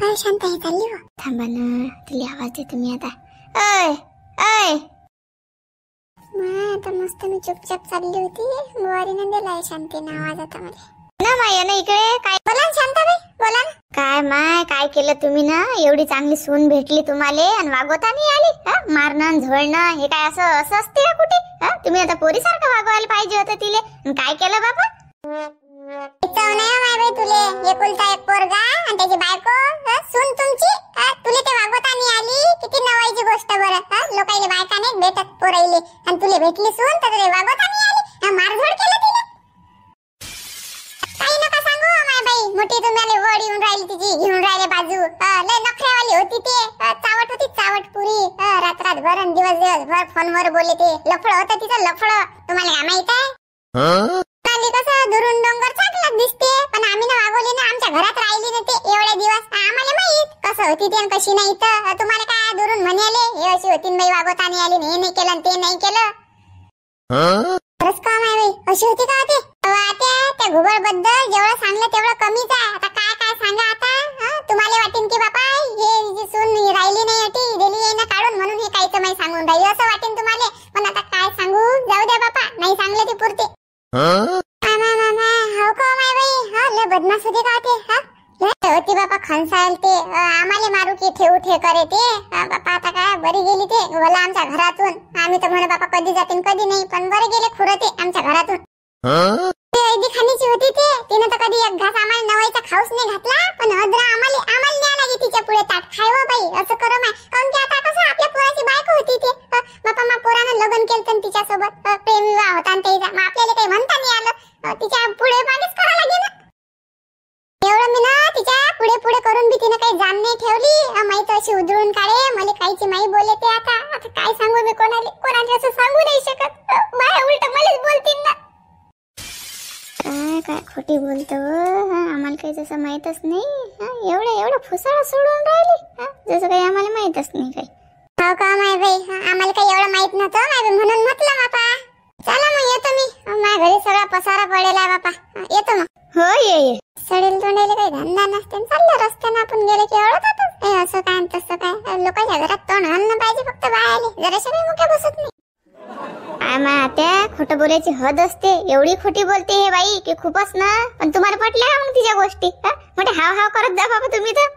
Bye शांत आहे चालली हो. थांबा ना तुला आवाज देतो मी आता. ऐ ऐ आता मस्त मी चुपचाप चालली होती. बुवारीने दिलाय शांतीने आवाज आता मला ना. माया ना इकडे काय बोला शांताबाई बोला ना. काय माय काय केलं तुम्ही ना. एवढी चांगली सून भेटली तुम्हाला आणि वागवता नाही आली. मारणं झोडणं हे काय असं असं असते का कुठे. तुम्ही आता पोरीसारखं वागवायला पाहिजे होतं तिले. काय केलं बाबा. तुले एकुलता एक पोरगा आणि त्याची बायको सून तुमची. तुले ते वागवता नाही आली. किती नवाईची गोष्ट बरं. लोकांना बायका नाही भेटत पोराईले आणि तुले भेटली सून तर तुले वागवता नाही आली. मारझोड केलं तिने. काही नका सांगू माय बाई. मोठी तुम्हाला वड येऊन राहिली तिची घेऊन राहिले बाजू. लय नखऱ्यावाली होती ते. चावट होती चावट पुरी. रात्रभर आणि दिवसभर फोनवर बोलले ते. लफड होतं तिचं लफड. तुम्हाला काय माहित आहे. कसं दुरून डोंगर चांगला दिसते पण आम्ही ना वागवली ना. आमच्या घरात राहिली ना ते एवढे दिवस. आम्हाला माहित कसं होती ते कशी नाही. तर तुम्हाला काय दुरून म्हणाले हे अशी होती बाई वागवता नाही आली. हे नाही केलं ते नाही केलं. खरंच काम आहे बाई. अशी होती का ते. त्या घुबड बद्दल जेवढं सांगलं तेवढं कमीच आहे. आता काय काय सांगा आता. तुम्हाला वाटेन की बापा हे जी सून राहिली नाही होती दिली आहे ना काढून म्हणून हे काहीच माही सांगून राहिली असं वाटेन तुम्हाला. पण आता काय सांगू जाऊ द्या बापा. नाही सांगले ते पुरते. हो का माय बाई. लय बदमाश होते का ते. होती बापा खनसाल ते. आम्हाला मारू की ठेवू ठे करे ते. बापा आता काय बरी गेली ते. बोला आमच्या घरातून. आम्ही तर म्हणे बापा कधी जातील कधी नाही. पण बरे गेले खुरं ते आमच्या घरातून. ते ऐदी खाण्याची होती ते. तिने तर कधी एक घास आम्हाला नवाईचा खाऊच नाही घातला. पण अद्रा आम्हाला न्याय लागली तिच्या पुढे ताट खायवा बाई. असं करो माय. काऊन की आता कसं आपल्या पोराची बायको होती ते. बापा मा पोरानं लग्न केलं तिच्यासोबत. प्रेम विवाह होता आणि त्याचा. मग आपल्याला काही म्हणता नाही आलं. तिच्या पुढे मागेच करा लागे ना. एवढं मी ना तिच्या पुढे पुढे करून बी तिने काही जाण नाही ठेवली. माहित अशी उधळून काढे. मला काहीची माही बोले ते. आता आता काय सांगू मी कोणाला असं सांगू नाही शकत. बाय उलट मलाच बोलतील ना. काय खोटी बोलतो. आम्हाला काही जसं माहीतच नाही. एवढं फुसाळा सोडून राहिली. जसं काही आम्हाला माहीतच नाही काही. हो का माय बाई. आम्हाला काही एवढं माहित नव्हतं माय बाई म्हणून म्हटलं बापा. चला मग येतो मी. माझ्या घरी सगळा पसारा पडेला आहे बापा. येतो मग. हो ये. सडेल तोंडायला काही धंदा नसते. चाललं रस्त्यानं आपण गेले की एवढं असं काय तसं काय. लोकांच्या घरात तोंड आणलं पाहिजे फक्त बाहेर. जराशा काही मुख्य बसत नाही. काय मा त्या खोटं बोलायची हद असते. एवढी खोटी बोलते हे बाई की खूपच ना. पण तुम्हाला पटल्या का मग तिच्या गोष्टी. मोठे हाव हाव करत जा बाबा तुम्ही तर.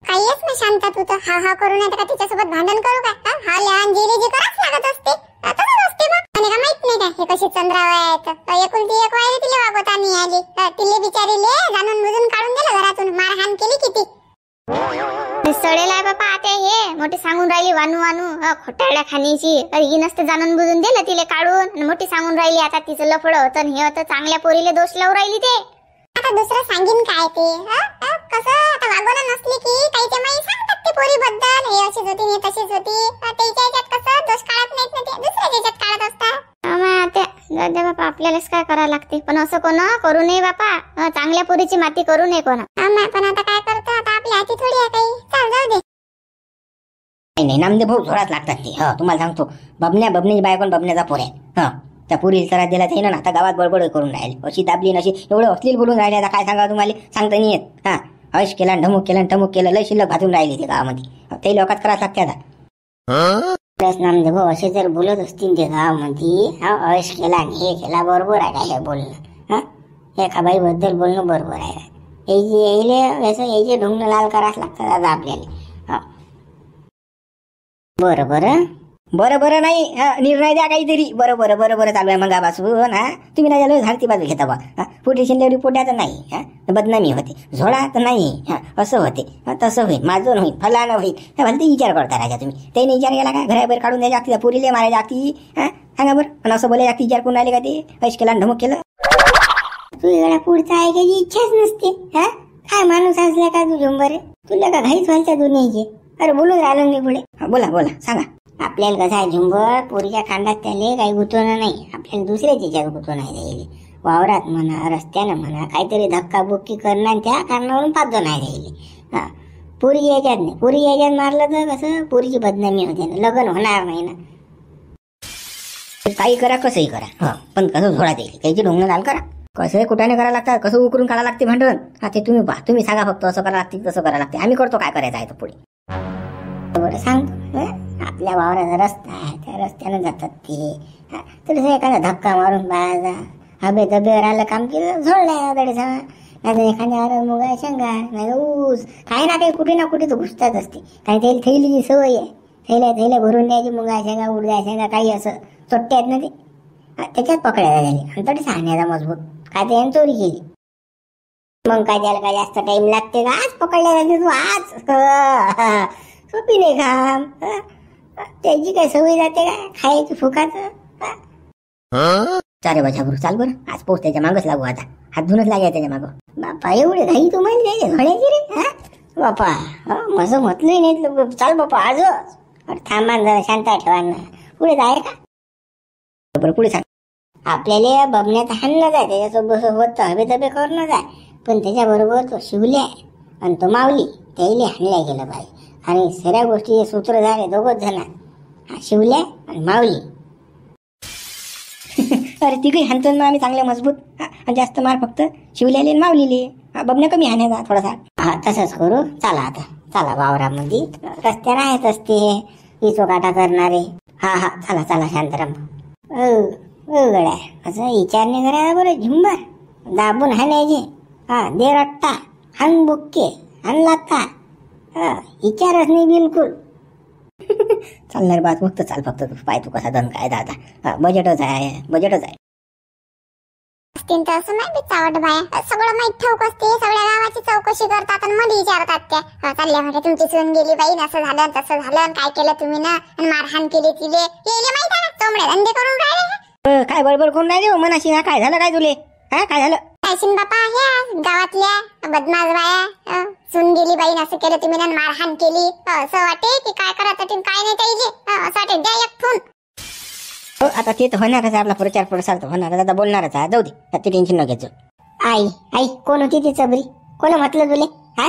काहीच ना शांता तू तर हाव हाव करू नये का तिच्यासोबत भांडण करू का. हा लहान जिले जी कराच लागत असते. तसंच असते मग. आणि का माहित नाही का हे कशी चंद्रावर आहेत. एकुलती एक वायरी तिला वागवता नाही आली. तिले बिचारीले जाणून बुजून काढून दिलं घरातून. मारहाण केली किती. सडेल आहे बापा आता हे. मोठी सांगून राहिली वानू वानू खोटारड्या खाण्याची. ही नसते जाणून बुजून दिलं तिले काढून. मोठी सांगून राहिली आता तिचं लफडं होतं हे होतं. चांगल्या पोरीले दोष लावून राहिली ते. आता दुसरं सांगीन काय ते. कसं आता वागवणं नसली की काहीच्या माई सांगतात ते पोरी बद्दल. हे अशीच होती हे तशीच होती. त्याच्या याच्यात कसं दोष काढत नाहीत ना ते. दुसऱ्या याच्यात काढत असतात. आता बापा आपल्यालाच काय करावं लागते. पण असं कोणा करू नये बापा. चांगल्या पोरीची माती करू नये कोणा. पण आता काय करतो. आता आपल्या हाती थोडी आहे काही. चाल जाऊ दे. नाही नामदेव भाऊ जोरात लागतात ते. तुम्हाला सांगतो बबण्याची बायको बबण्याचा पोर आहे. त्या पुरी सरा दिला ते ना आता गावात बडबड करून राहील. अशी दाबली नशी एवढं अश्लील बोलून राहिले. आता काय सांगा तुम्हाला सांगता नाही येत. हश केला ढमुक केलं लय शिल्लक भाजून राहिली ते गावामध्ये. ते लोकात करावं लागते आता. नामदेव भाऊ असे जर बोलत असतील ते गावामध्ये अश केला हे केला बरोबर आहे का हे बोलणं. एका बाई बद्दल बोलणं बरोबर आहे का. याचे ढोंगणं लाल करावंच लागतात आता आपल्याला. बरं नाही निर्णय द्या काहीतरी. बरं चालू आहे मग बासून. तुम्ही नाही झालं घालती बाजू घेता बा. पोटी शिंदे रिपोर्टाचं नाही. बदनामी होते. झोडा तर नाही. असं होते तसं होईल माझं होईल फलानं होईल. भलते विचार करता राजा तुम्ही. त्याने विचार केला का घराबाहेर काढून द्यायच्या लागते. पुरीले मारायला लागती. सांगा बरं. पण असं बोलायला लागते विचार करून राहिले का ते. पैश केला ढमुक केलं. तू एवढा पुढचा ऐकायची इच्छाच नसते. काय माणूस असला का तू झुंबर. तुला का घाईच व्हायच्या दुनियेची. अरे बोलून राहिलो मी पुढे. बोला सांगा. आपल्याला कसं आहे झुंबर पोरीच्या खांदात त्याले काही गुंतवणं नाही. आपल्याला दुसऱ्याच याच्यात गुंतवणं आहे. वावरात म्हणा रस्त्यानं म्हणा काहीतरी धक्काबुक्की करणं त्या कारणावरून पाहतो नाही राहिले. पोरी याच्यात नाही. पोरी याच्यात मारलं तर कसं पोरीची बदनामी होते ना. लग्न होणार नाही ना. काही करा कसंही करा. पण कसं झोडा देईल त्याची ढोंगण लाल करा. कसं कुठाने करायला लागतात, कसं उकरून काढायला लागते भांडण. हा ते तुम्ही पहा, तुम्ही सांगा फक्त असं करायला लागते तसं करायला लागते, आम्ही करतो काय करायचं आहे तो पुढे. बरं सांगतो, आपल्या वावराचा रस्ता आहे, त्या रस्त्यानं जातात ते. तरी एखादा धक्का मारून बाळाचा हबे दबेवर आलं काम केलं, झोडलाय दडीचा. नाही एखाद्या मुगा शेंगा नाही ऊस, काही ना काही कुठे ना कुठे तर घुसतात असते. काही त्याला थैलीची सवय आहे, थैल्या भरून द्यायची, मुगा शेंगा उडद्या शेंगा काही असं चोट्टे आहेत ना ते, त्याच्यात पकडायला झाली आणि तडीच आणण्याचा मजबूत. काय त्याने चोरी केली मग काय त्याला काय जास्त टाइम लागते का? आज पकडल्या झाली तू आज. सोपी नाही काम. त्याची काय सवय जाते का खायची फुकाचं. चारे बचा बरं चाल बरं, आज पोच त्याच्या मागच लागू, आता हात धुनच लागेल त्याच्या मागं. बापा एवढे घाई तुम्हाला द्यायचे घड्याची रे. बापा माझं म्हटलंही नाही, चाल बापा आजच. थांबा जरा शांत ठेवा ना, पुढे जाय का बरं पुढे सांग. आपल्याला बबण्यात हाणलं जाय, त्याच्यासोबत होत हवे तबे करणं जाय, पण त्याच्याबरोबर तो शिवल्या आणि तो माऊली त्याला हाणल्या गेलं पाहिजे. आणि सगळ्या गोष्टीचे सूत्र झाले दोघच जण, शिवल्या आणि माऊली. अरे तिघही हाणतो ना आम्ही चांगले मजबूत. आणि जास्त मार फक्त शिवल्याले माऊलीले, बबण्या कमी हाणायचा थोडासा. हा तसंच करू. चला आता चला वावरामध्ये, रस्त्याने आहेत असते इचोकाटा करणारे. हा हा चला चला शांताराम. गड्या असं विचारणे करायला बरं, झुंबर दाबून हाणायचे. हा दे रट्टा, हान बुक्के, हान लाथा, विचारच नाही बिलकुल. चालणार बात फक्त चाल, फक्त तू पाय तू कसा दम काय दादा. बजेटच आहे, बजेटच आहे. असं नाही चावट बाया, सगळं माहित ठाऊक असते, सगळ्या गावाची चौकशी करतात आणि मला विचारतात त्या. चालल्या म्हणजे तुमची सून गेली बाई, असं झालं तसं झालं, काय केलं तुम्ही ना, आणि मारहाण केली तिले, माहित आहे ना चोमडे धंदे करून राहिले. काय बडबड करून राहिले मनाशी. हा काय झालं काय तुले, हा काय झालं कायशीन बापा, ह्या गावातल्या बदमाश बाया, सून गेली बाई असं केलं तुम्ही ना, मारहाण केली, असं वाटे की काय करत काय नाही त्याईले, असं वाटे द्या एक फोन. आता ते तर होणारच, आपला प्रचार प्रसार तर होणारच, आता बोलणारच आहे, जाऊ दे ते टेन्शन न घ्यायचं. आई आई कोण होती ती चबरी, कोण म्हटलं तुले, हा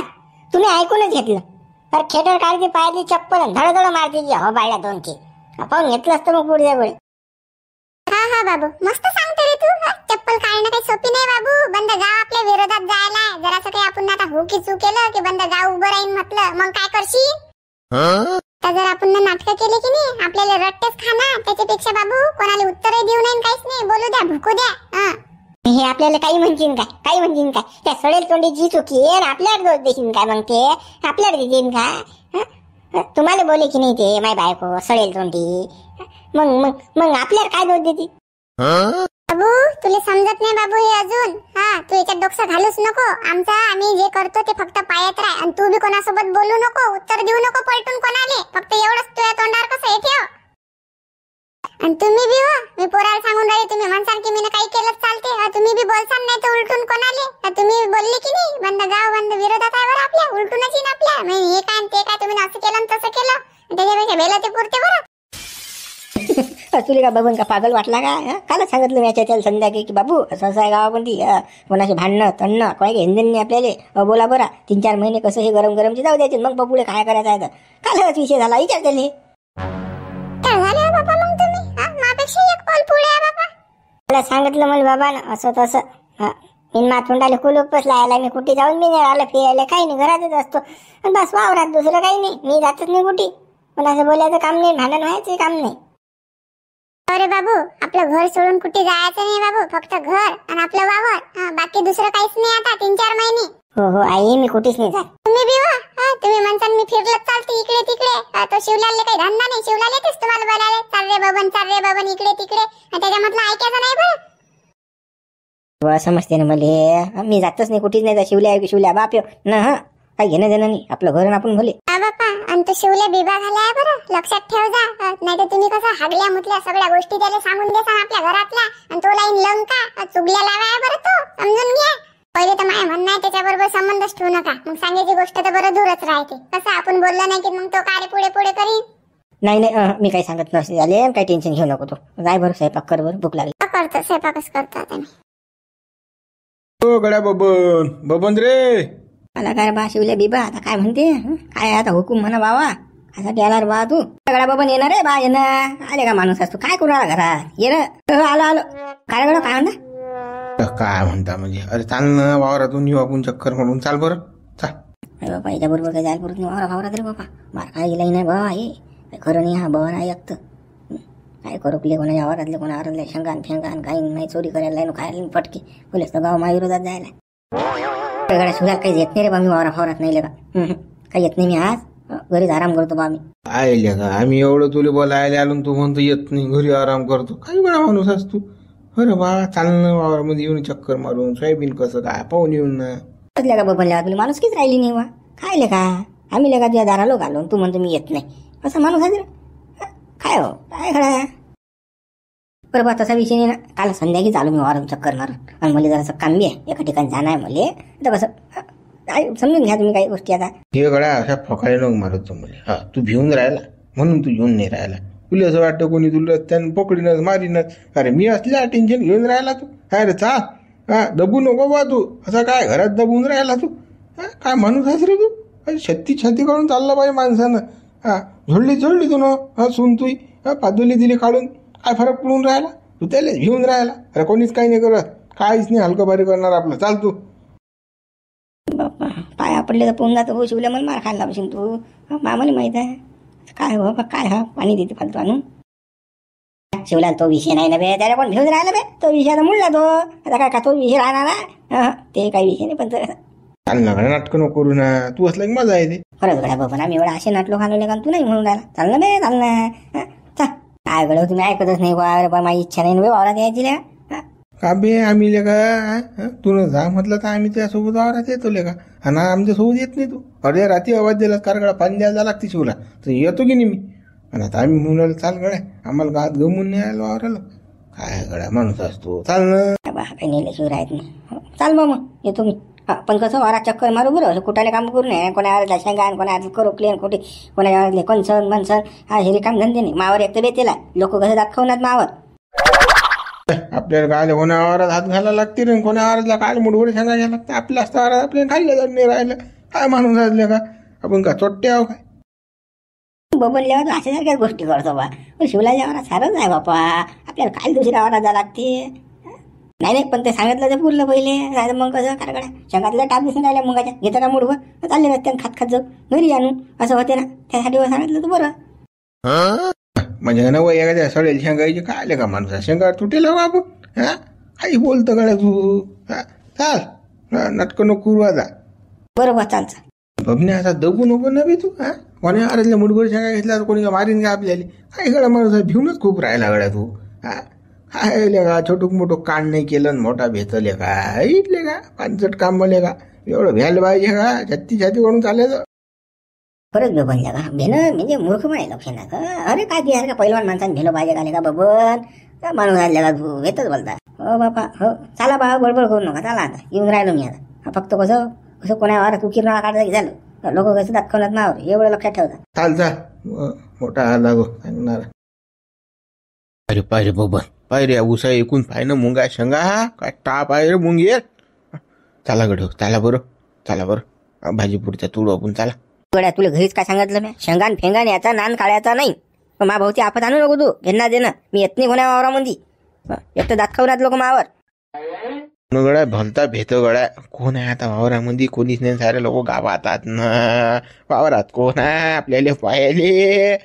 तुम्ही ऐकूनच घेतलं. तर खेटर काढते पायातली चप्पल धडधड मारते हो बायला दोन की, आपण घेतलं असतं मग पुढच्या वेळी. हा हा बाबू मस्त सांगते रे तू. चप्पल काढणं काही सोपी नाही बाबू. बंद गाव आपल्या विरोधात जायला जरासं काही आपण आता हो की चूक केलं की बंद गाव उभं राहीन म्हटलं, मग काय करशील. तर जर आपण नाटकं केली की नाही, आपल्याला रट्टेच खाणार. त्याच्यापेक्षा बाबू कोणाला उत्तरही देऊ नये, काहीच नाही, बोलू द्या, भुकू द्या. हे आपल्याला काही म्हणशील काय, काही म्हणशील काय, त्या सडेल तोंडीची चुकी आहे, आपल्याला दोष देशील काय, मग ते आपल्याला देशील काय. तुम्हाला बोले की नाही ते माय बायको सडेल तोंडी, मग मग मग आपल्याला काय दोष देते. बाबू तुला समजत नाही बाबू हे अजून. हा तू याच्यात डोकं घालूच नको. आम्ही जे करतो ते फक्त पायात राह, आणि तू बी कोणासोबत बोलू नको, उत्तर देऊ नको पलटून कोणाले. फक्त एवढंच तुझ्या तोंडावर कसं हे ठेव. आणि तुम्ही बी हो, मी पोराला सांगून राहिले, तुम्ही म्हणसाल की मी काही केलं चालते, तुम्ही बी बोलसाल नाही तर उलटून कोणाले. तुम्ही बोलले की नाही बंद गाव बंद विरोधात आहे बरं आपल्या, उलटूनच येईन आपल्या. हे काय ते काय तुम्ही असं केलं तसं केलं, त्याच्यापेक्षा वेळेला ते पुरते बरं. तुला का बबन का पागल वाटला का. कालच सांगितलं मी त्याला संध्याकाळी की बाबू असं असं आहे गावामध्ये, कोणाचे भांडणं तणणं काय हिंदन नाही आपल्याला. बोला बरं 3-4 महिने कसं हे गरम गरमचे जाऊ द्यायचे, मग पुढे काय करायचं आहे. तर कालच विषय झाला, विचार त्याने. मला सांगितलं मला बाबा असं तसं. मी माथुंडाला कुलूप बसला, मी कुठे जाऊन मी नाही आलं फिरायला, काही नाही घरातच असतो बस वावरात, दुसरं काही नाही. मी जातच नाही कुठे, पण असं बोलायचं काम नाही, भांडण व्हायचं काम नाही. अरे बाबू आपलं घर सोडून कुठे जायचं नाही बाबू, फक्त घर आणि आपलं वावर, बाकी दुसरं काहीच नाही आता 3-4 महिने. हो हो आई मी कुठेच नाही जात. तुम्ही बी हो, तुम्ही म्हणताल मी फिरलत चालते इकडे तिकडे, तो शिवलालले काही धंदा नाही, शिवलाल येतेच तुम्हाला बोलायला, चाल रे बबन इकडे तिकडे, त्याच्यामधलं ऐकायचं नाही बरं. समजते ना मला, मी जातच नाही कुठेच नाही. शिवल्या बाप ना, काही घेणं देणं नाही, आपलं घर आपण भले. बापा आणि तो शिवल्या बिबा झालाय बरं, लक्षात ठेव जा. नाही तर तुम्ही कसं हागल्या मुतल्या सगळ्या गोष्टी त्याला सांगून देसान आपल्या घरातल्या, आणि तो लाईन लंका चुगल्या लावाय बरं, तो समजून घ्या. पहिले तर माय म्हणणं आहे त्याच्याबरोबर संबंधच ठेवू नका, मग सांगायची गोष्ट तर बरं दूरच राहते. कसं आपण बोललं नाही की मग तो कारे पुढे पुढे करीन. नाही मी काही सांगत नसते झाले, काही टेन्शन घेऊ नको. तो जाय बरं स्वयंपाक कर बरं, भूक लागली. करतो स्वयंपाकच करतो आता मी. गड्या बबन रे, मला काय बा शिवल्या बिबा आता काय म्हणते, काय आता हुकूम म्हणा बाबा, असा येणार बा तू. सगळा बाबा येणार रे बा, येणार आले का माणूस असतो, काय करू घरात ये ना. आलो काय म्हणता. काय म्हणता म्हणजे अरे चाल ना वावरातून येऊ आपण चक्कर मारून चाल बरं चाल. अरे बापा याच्याबरोबर काय जायला पुरत नाही वावरात रे बापा. मार काय गेलाही नाही बाबा हे काय खरं नाही. हा बाबा नाही ऐकतं. काय करूकले कोणाच्या आवारातले कोणा आरतले शेंगान फेंगान काही नाही चोरी करायला नाही खायला फटके पोलीस तर गाव मायुरोधात जायला गाड्या सुद्धा काही येत नाही रे बा. मी वावरात नाही का काही येत नाही. मी आज घरीच आराम करतो बा. मी आयले का आम्ही एवढं तुला बोलायला आलो तू म्हणतो येत नाही घरी आराम करतो. काही बडा माणूस आहेस तू. अरे बा चाल ना वावरामध्ये येऊन चक्कर मारून सोयाबीन कसं काय पाहून येऊन ना. का बबनल्या तुला माणूस किती राहिली नाही वा. खायले का आम्ही लेका तुझ्या दारालो घालून तू म्हणतो मी येत नाही. असं माणूस आहे काय हो काय खरा. बरं बा तसा विषय नाही ना. काल संध्याकाळी चालू मी वावरात चक्कर मारून आणि मला जरासं काम बी आहे एका ठिकाणी जाणं आहे मला. तर कसं काय समजून घ्या तुम्ही काही गोष्टी. आता हे गड्या अशा फकाळे नको मारत तू मला. तू भिवून राहिला म्हणून तू घेऊन नाही राहिला. तुला असं वाटतं कोणी तुला त्यानं पकडीनच मारीनच. अरे मी असल्या टेन्शन घेऊन राहिला तू. अरे चाल दबू नको बा तू. असं काय घरात दबून राहिला तू. काय माणूस आहेस रे तू. छत्ती काढून चालला पाहिजे माणसानं. झोडली तू ना सून तुई पादुली दिली काढून. काय फरक पडून राहिला तू त्याला घेऊन राहिला. अरे कोणीच काही नाही करत. काहीच नाही हलकं भारी करणार आपलं. चाल तू. बाप्पा पाया पडले तर पोहून जातो. हो शिवल्या मला मार खायला लावशील तू. मामाला माहित आहे काय हो काय हा पाणी देते फालतू आणून. शिवला तो विषय नाही ना बे. त्याला कोण घेऊन राहिला बे. तो विषय आता मुळला तो. आता काय का तो विषय राहणार आहे. ते काही विषय नाही. पण चाल ना गड्या नाटकं नको करू ना. तू असला की मजा येते. खरंच गड्या बाबा आम्ही एवढा असे नाटलो घालवले का तू नाही म्हणून राहिला. चाल ना बे चाल ना. काय गड तुम्ही ऐकतच नाही बा. माझी इच्छा नाही बे वावरात यायची ना. का बे आम्ही लेका तू न जा म्हटलं तर आम्ही त्यासोबत वावरात येतो लेका. आणि आमच्या सोबत येत नाही तू. अर्ध्या रात्री आवाज दिला कारगडा पाणी द्यायला लागते शिवला तर येतो की नाही मी. आणि आता आम्ही म्हणून चाल गड्या आम्हाला गावात गमून नाही आलो वावराला. काय गड्या माणूस असतो. चाल ना बा काही नेल्याशिवाय राहत नाही. चाल मग येतो मी. पण कसं वारा चक्कर मारू बरं. कुठाने काम करू नये. कोणा आवाज शेंगा कोणा आवाज करू क्लिअर कुठे कोणा आवाजले कोणसन मनसन हे काम धंदे नाही. मावर एक तर बेतेला लोक कसं दाखवणार मावर. आपल्याला काय कोणा आवारात हात घालायला लागते रे. कोणा आवारातला काय मुडगोड सांगायला लागते. आपल्या असता आवारात आपल्याला खाल्लं जात नाही राहिलं. काय माणूस असले का आपण का चोट्टे आहो काय. बबनल्यावर अशासारख्याच गोष्टी करतो बा. शिवलाच्या आवारात सारंच आहे बापा. आपल्याला काय दुसऱ्या आवारात जा लागते. नाही पण ते सांगितलं ते पुरलं पहिले. नाही मग कसं कारगड्या शेंगातल्या टाप दिसून राहिल्या मुंगाच्या घेताना मुडवं चालले रस्त्यानं खात जाऊ घरी आणू असं होते ना. त्यासाठी सांगितलं तर बरं. म्हणजे ना वय एखाद्या सडेल शेंगायचे काय आले का माणसा शेंगा तुटेल बाबू. काही बोलतं गड्या तू. चाल नाटकं नको करू आता. बरोबर चाल चाल. बबने आता दबू नको ना बी तू. कोणी आरतल्या मुठभर शेंगा घेतला तर कोणी मारीन का आपल्याला. काही गड्या माणूस भिवूनच खूप राहिला गड्या तू. काय का छोटूक मोठं कांड नाही केलं मोठा भेटले का इथले का पांचट काम बोले का एवढं भ्यायला पाहिजे का. छत्ती करून चालायचं. खरंच बबन का भेणं म्हणजे मूर्ख म्हणे लक्षात. अरे काय की का पहिलवान माणसाने भेलो पाहिजे का का बबन माणूस आले का तू येतच बोलता. हो बापा हो चला बा बडबड करू नका. चला आता येऊन राहिलो मी आता. फक्त कसं कसं कोणावर तू किरणा काढता की झालं लोक कसं दाखवणार नावर एवढं लक्षात ठेवतात. चाल चाल मोठा आला गो सांगणार. अरे पाहिजे बबन पाहिजे उसा ऐकून पाहिजे मुंगा शेंगा काय टाप आहे रे मुंगी. चला गड चला बरं भाजीपुरच्या तुडू आपण चला. गड्या तुला घरीच काय सांगितलं मी. शेंगान फेंगान याचा नान काढायचा नाही. मा भाऊची आपत आणू नको तू. घेणार देणं मी येत नाही कोणा वावरामध्ये. एक तर दात खाऊनात लोक मावर. गड्या भलता भेट गड्या कोण आहे आता वावरामध्ये. कोणीच नाही. सारे लोक गावातात ना वावरात कोण आहे आपल्याला पाहिले.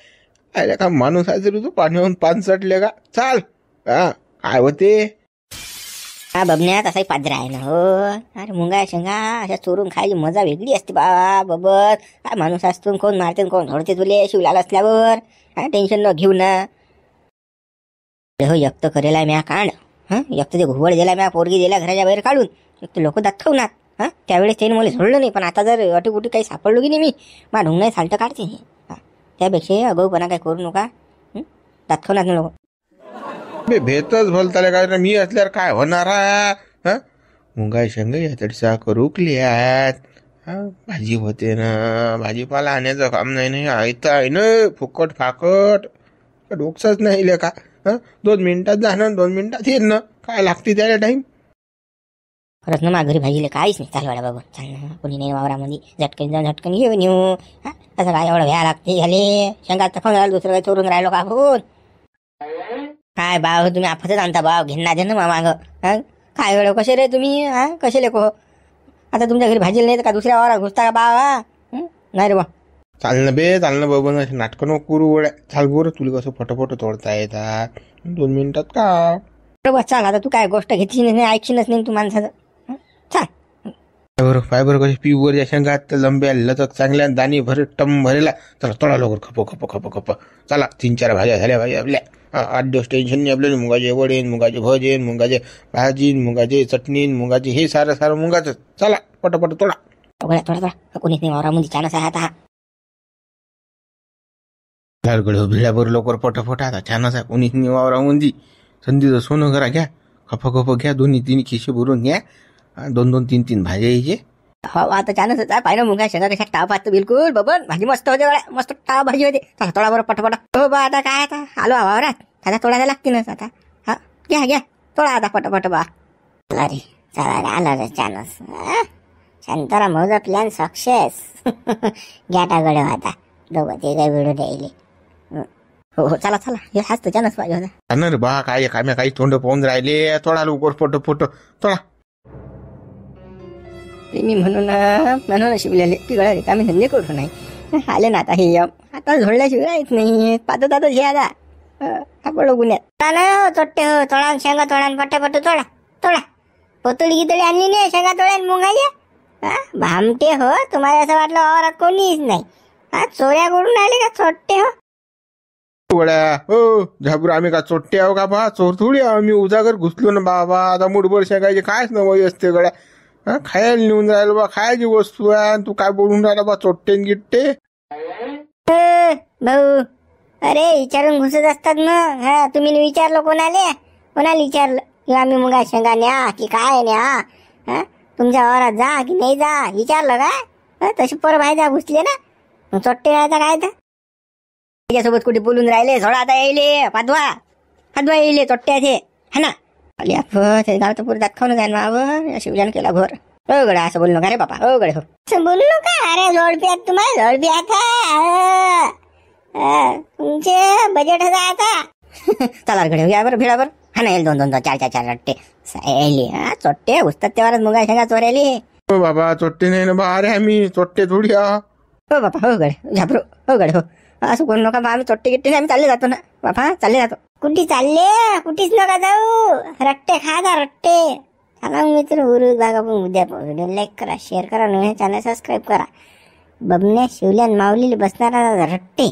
अरे का माणूस आहे तू पाण्याहून पान सटले का. चाल काय होते. हा बबन्या तसाही पादरा आहे ना. हो अरे मुंगा शेंगा अशा चोरून खायची मजा वेगळी असते बा. बबर काय माणूस असतो. कोण मारते कोण झोडते तुले शिवलाल असल्यावर. टेन्शन न घेऊ ना. हो एक तर करेला म्या कांड. एक तर ते घुबड दिला म्या पोरगी दिला घराच्या बाहेर काढून. एक तर लोक दाखवणार. त्यावेळेस त्याने मला झोडलं नाही. पण आता जर अटीकुटी काही सापडलो की नाही मी मा ढुंग नाही साल्ट काढते. त्यापेक्षा अगाऊपणा काय करू नका. दाखवणार ना लोक. भेतच भलताले काय मी असल्यावर काय होणार. मुंगा शेंगा याचा करूकली आहेत. भाजी होते ना भाजीपाला आणायचं काम नाही आहे ना फुकट फाकट डोकसाच नाही ले का. 2 मिनिटात जाणं 2 मिनिटात येईन ना काय लागते त्याला टाइम. खरंच ना घरी भाजीले काहीच नाही. चाल वाडा बाबा चाल ना. कोणी नाही वावरामध्ये झटकन जाऊन झटकन घेऊन येऊ. असं काय एवढं भ्या लागते झाले. शेंगात तर खाऊन दुसरं काही चोरून राहिलो का आपण. काय बाव तुम्ही आपतच आणता बाव घेणार दे ना माग. काय वेळ कसे रे तुम्ही हा कसे लेको आता तुमच्या घरी भाजीला नाही तर का दुसऱ्या वावरात घुसता का बा नाही रे बा चालणं बे चालणं बाबा असे नाटकं नको करू वड्या चाल बरं तुला कसं फटोफट तोडता येतात 2 मिनिटात का बरोबर चाल आता तू काय गोष्ट घेतली नाही ऐकशीनच नाही तू माणसाचं चाल पाय बरं कसे पिवर या शेंगात लंब्या लचक चांगल्या दाणी भरे टम भरेला चला तोडा लवकर खप चला 3-4 भाज्या झाल्या भाज्या आपल्या 8 दिवस टेन्शन नाही आपल्याला मुगाचे वडे मुगाचे भजे मुगाचे भाजी मुगाचे चटणी मुगाची हे सारं मुगाचं चला पटापट तोडा थोडा कोणीच नाही वावरामध्ये चानस आहे आता लालगड भिड्यावर लवकर पटापट आता छानच आहे कोणीच नाही वावरामध्ये संधीचं सोनं करा घ्या खप घ्या 2-3 खिशे भरून घ्या 2-2 3-3 भाज्या यायचे हो आता चानस आहे पाहिलं मुगा शेंगा कशा टाव पाहतो बिलकुल बबन भाजी मस्त होते गड्या मस्त टाव भाजी होते चला थोडा बरं पटपट हो बा आता काय आता आलो वावरात आता तोडायला लागतीलच आता हा घ्या तोडा आता पटपट बा अरे चला आला रे चानस शांताराम भाऊचा प्लॅन सक्सेस घ्या टाकड आता दोघं ते काय व्हिडिओ द्यायले हो चला हे हाच तर चानस पाहिजे होता रे बा काय काम्या काही तोंड पाहून राहिले तोडा लवकर फोटो तोडा मी म्हणून शिवलेले पिगळा रिकामी धंदे करू नाही आले ना आता हे आता झोडल्याशिवाय येत नाही पाहतो हे आता आपण गुन्ह्यात चोट्टे हो तोडा शेंगा तोडा पटापट तोडा पोतळी गितळी आणली नाही शेंगा तोड्या मुंगाच्या भामटे हो तुम्हाला असं वाटलं वावरात कोणीच नाही चोऱ्या करून आले का चोट्टे हो वड्या हो झाबरू आम्ही का चोट्टे आहो का बा चोर थोडी आहो आम्ही उजागर घुसलो ना बाबा आता मुठभर शेंगायचे कायच नवई असते गड्या खायला नेऊन राहिलो बा खायची वस्तू आहे तू काय बोलून राहिला बा चोट्टे गिट्टे भाऊ अरे विचारून घुसत असतात ना तुम्ही विचारलं कोणाला विचारलं की आम्ही मुगा शेंगा न्या की काय न्या तुमच्या वावरात जा की नाही जा विचारलं काय तशी पोरं भाई घुसले ना चोट्टे राहायचा काय तर त्याच्यासोबत कुठे बोलून राहिले झोडा आता येईल पादवा येईल चोट्ट्याचे हा ना ते गाव तर पुरे दात खाऊन जाईल ना शिवजान केला घोर हो गड्या असं बोलू नका रे बापा हो गडे हो असं बोलू नका अरे जोडप्यात तुम्हाला जोडप्यात तुमचे बजेट होता आता चला गडे या बरं भिडावर हा ना येईल 2 4 रट्टे येईल चोट्टे घुसतात तेव्हाच मुगा शेंगा चोऱ्याली हो बाबा चोट्टे नाही ना बा अरे आम्ही चोट्टे थोडी हो बापा हो गडे झाबरू हो गडे हो असं कोण नका बा आम्ही चोट्टे गिट्टे आम्ही चालले जातो ना बापा चालले जातो कुठे चालले कुठेच नका जाऊ रट्टे खा जा रट्टे चला मित्र बघा पण उद्या व्हिडिओ लाईक करा शेअर करा नवीन चॅनल सबस्क्राईब करा बबन्या शिवल्यान माऊलीला बसणारा रट्टे